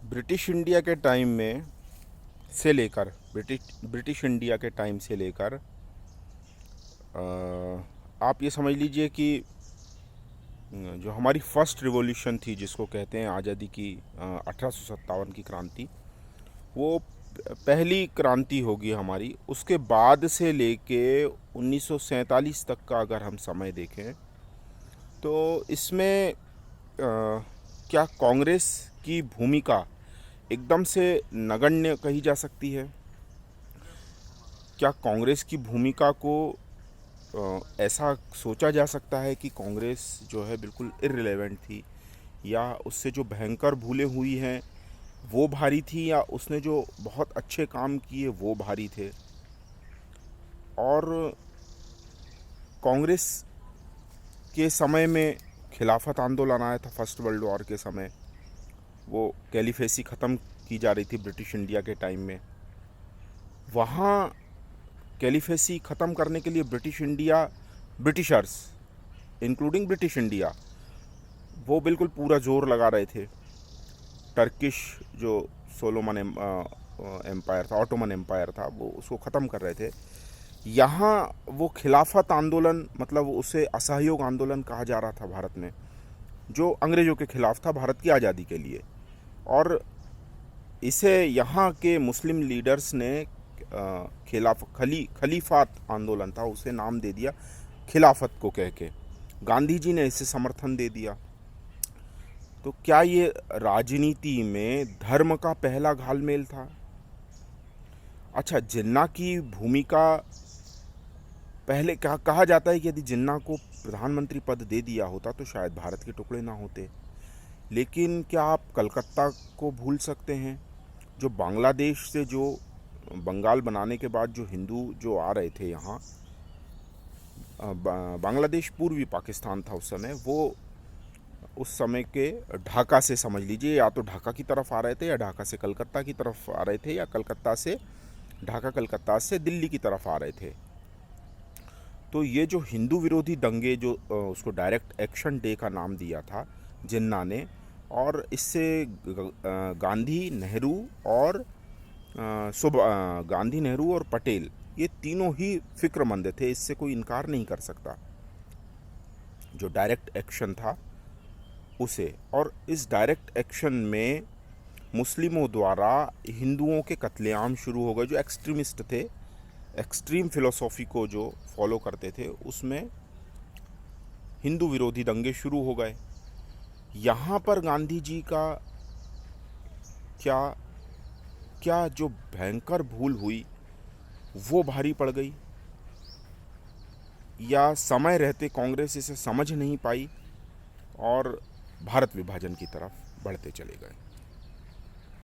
British India के time में से लेकर ब्रिटिश इंडिया के टाइम से लेकर आप ये समझ लीजिए कि जो हमारी फर्स्ट रिवॉल्यूशन थी जिसको कहते हैं आज़ादी की 1857 की क्रांति, वो पहली क्रांति होगी हमारी। उसके बाद से लेके 1947 तक का अगर हम समय देखें तो इसमें क्या कांग्रेस की भूमिका एकदम से नगण्य कही जा सकती है? क्या कांग्रेस की भूमिका को ऐसा सोचा जा सकता है कि कांग्रेस जो है बिल्कुल इररिलेवेंट थी, या उससे जो भयंकर भूलें हुई हैं वो भारी थी, या उसने जो बहुत अच्छे काम किए वो भारी थे? और कांग्रेस के समय में खिलाफत आंदोलन आया था फर्स्ट वर्ल्ड वॉर के समय, वो कैलिफेसी ख़त्म की जा रही थी ब्रिटिश इंडिया के टाइम में। वहाँ कैलिफेसी ख़त्म करने के लिए ब्रिटिशर्स इंक्लूडिंग ब्रिटिश इंडिया वो बिल्कुल पूरा जोर लगा रहे थे। टर्किश जो सोलोमन एम्पायर था, ऑटोमन एम्पायर था, वो उसको ख़त्म कर रहे थे। यहाँ वो खिलाफत आंदोलन, मतलब उसे असहयोग आंदोलन कहा जा रहा था भारत में, जो अंग्रेज़ों के ख़िलाफ़ था भारत की आज़ादी के लिए। और इसे यहाँ के मुस्लिम लीडर्स ने खलीफात आंदोलन था उसे नाम दे दिया खिलाफत को कह के। गांधी जी ने इसे समर्थन दे दिया। तो क्या ये राजनीति में धर्म का पहला घालमेल था? अच्छा, जिन्ना की भूमिका, पहले कहा जाता है कि यदि जिन्ना को प्रधानमंत्री पद दे दिया होता तो शायद भारत के टुकड़े ना होते। लेकिन क्या आप कलकत्ता को भूल सकते हैं? जो बांग्लादेश से, जो बंगाल बनाने के बाद जो हिंदू जो आ रहे थे यहाँ, बांग्लादेश पूर्वी पाकिस्तान था उस समय, वो उस समय के ढाका से समझ लीजिए, या तो ढाका की तरफ आ रहे थे या ढाका से कलकत्ता की तरफ आ रहे थे, या कलकत्ता से दिल्ली की तरफ आ रहे थे। तो ये जो हिंदू विरोधी दंगे, जो उसको डायरेक्ट एक्शन डे का नाम दिया था जिन्ना ने, और इससे गांधी, नेहरू और पटेल, ये तीनों ही फिक्रमंद थे, इससे कोई इनकार नहीं कर सकता। जो डायरेक्ट एक्शन था उसे, और इस डायरेक्ट एक्शन में मुस्लिमों द्वारा हिंदुओं के कत्लेआम शुरू हो गए। जो एक्सट्रीमिस्ट थे, एक्सट्रीम फिलोसॉफी को जो फॉलो करते थे, उसमें हिंदू विरोधी दंगे शुरू हो गए। यहाँ पर गांधी जी का क्या क्या जो भयंकर भूल हुई वो भारी पड़ गई, या समय रहते कांग्रेस इसे समझ नहीं पाई और भारत विभाजन की तरफ बढ़ते चले गए?